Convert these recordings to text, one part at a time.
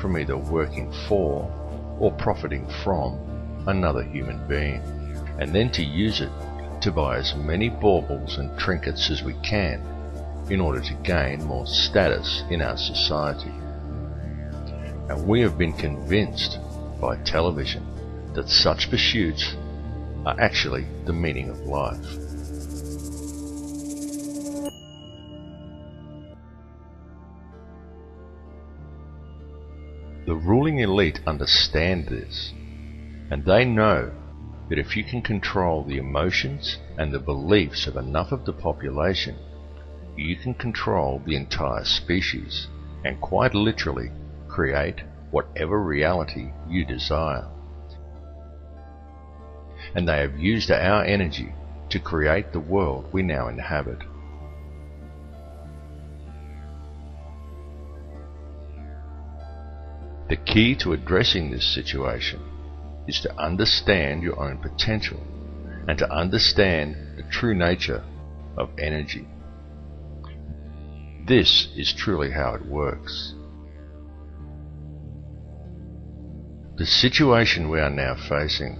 from either working for or profiting from another human being, and then to use it to buy as many baubles and trinkets as we can in order to gain more status in our society. And we have been convinced by television that such pursuits are actually the meaning of life. The ruling elite understand this, and they know that if you can control the emotions and the beliefs of enough of the population, you can control the entire species and quite literally create whatever reality you desire. And they have used our energy to create the world we now inhabit. The key to addressing this situation is to understand your own potential and to understand the true nature of energy. This is truly how it works. The situation we are now facing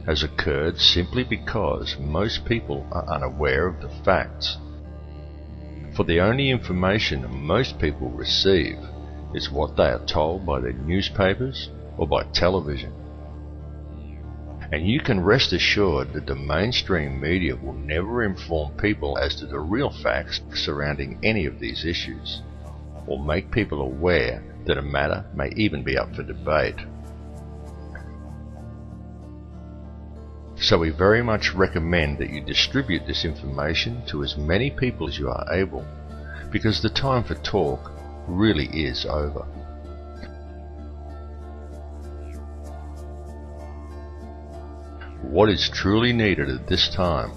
has occurred simply because most people are unaware of the facts. For the only information most people receive is what they are told by their newspapers or by television. And you can rest assured that the mainstream media will never inform people as to the real facts surrounding any of these issues, or make people aware that a matter may even be up for debate. So we very much recommend that you distribute this information to as many people as you are able, because the time for talk really is over. What is truly needed at this time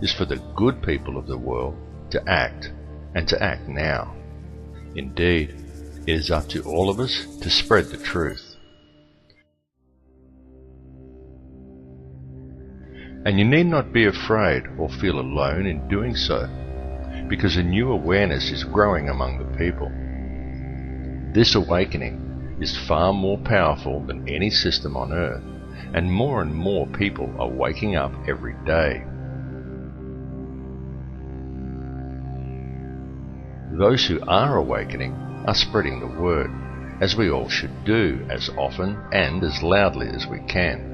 is for the good people of the world to act, and to act now. Indeed, it is up to all of us to spread the truth. And you need not be afraid or feel alone in doing so, because a new awareness is growing among the people. This awakening is far more powerful than any system on earth, and more people are waking up every day. Those who are awakening are spreading the word, as we all should do, as often and as loudly as we can.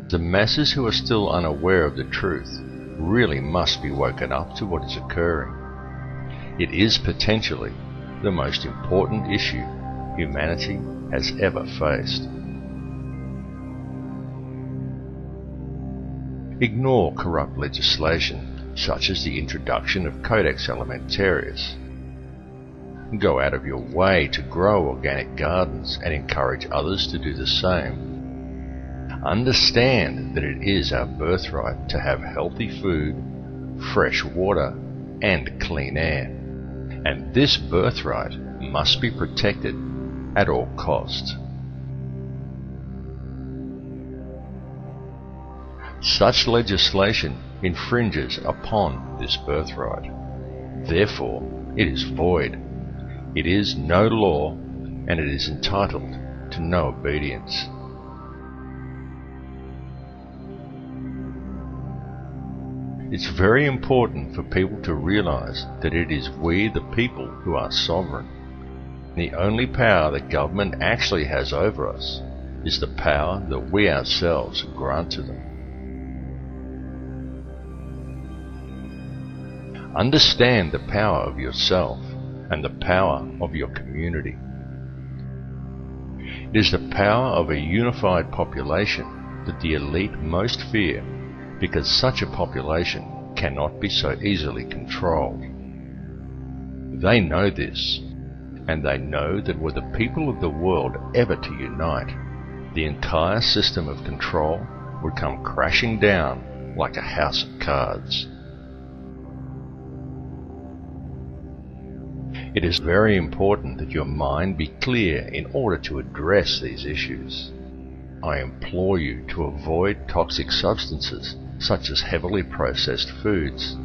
The masses who are still unaware of the truth really must be woken up to what is occurring. It is potentially the most important issue humanity has ever faced. Ignore corrupt legislation, such as the introduction of Codex Alimentarius. Go out of your way to grow organic gardens and encourage others to do the same. Understand that it is our birthright to have healthy food, fresh water, and clean air. And this birthright must be protected at all costs. Such legislation infringes upon this birthright. Therefore, it is void. It is no law, and it is entitled to no obedience. It's very important for people to realize that it is we, the people, who are sovereign. The only power the government actually has over us is the power that we ourselves grant to them. Understand the power of yourself and the power of your community. It is the power of a unified population that the elite most fear, because such a population cannot be so easily controlled. They know this, and they know that were the people of the world ever to unite, the entire system of control would come crashing down like a house of cards. It is very important that your mind be clear in order to address these issues. I implore you to avoid toxic substances such as heavily processed foods,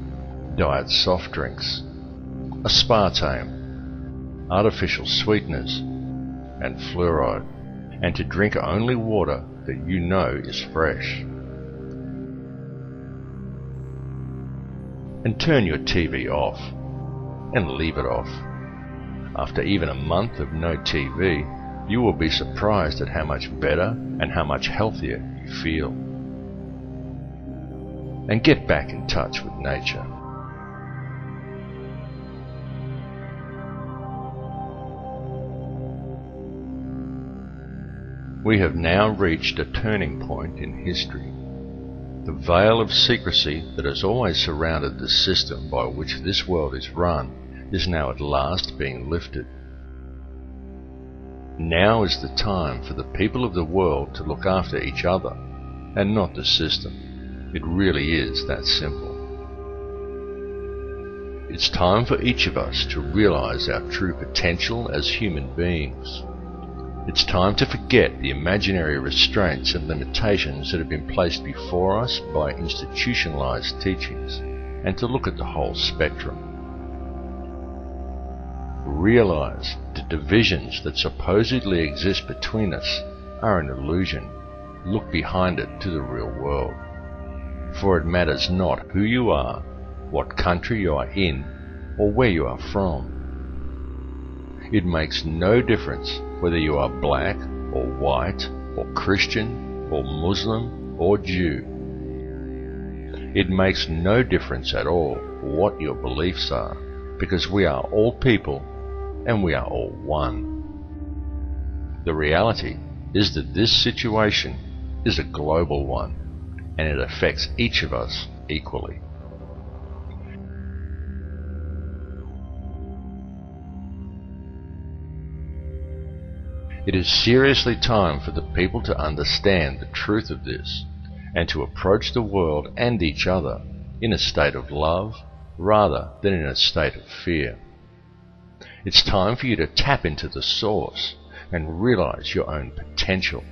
diet soft drinks, aspartame, artificial sweeteners, and fluoride, and to drink only water that you know is fresh. And turn your TV off, and leave it off. After even a month of no TV, you will be surprised at how much better and how much healthier you feel. And get back in touch with nature. We have now reached a turning point in history. The veil of secrecy that has always surrounded the system by which this world is run is now at last being lifted. Now is the time for the people of the world to look after each other and not the system. It really is that simple. It's time for each of us to realize our true potential as human beings. It's time to forget the imaginary restraints and limitations that have been placed before us by institutionalized teachings, and to look at the whole spectrum. Realize the divisions that supposedly exist between us are an illusion. Look behind it to the real world. For it matters not who you are, what country you are in, or where you are from. It makes no difference whether you are black or white or Christian or Muslim or Jew. It makes no difference at all what your beliefs are, because we are all people and we are all one. The reality is that this situation is a global one, and it affects each of us equally. It is seriously time for the people to understand the truth of this, and to approach the world and each other in a state of love rather than in a state of fear. It's time for you to tap into the source and realize your own potential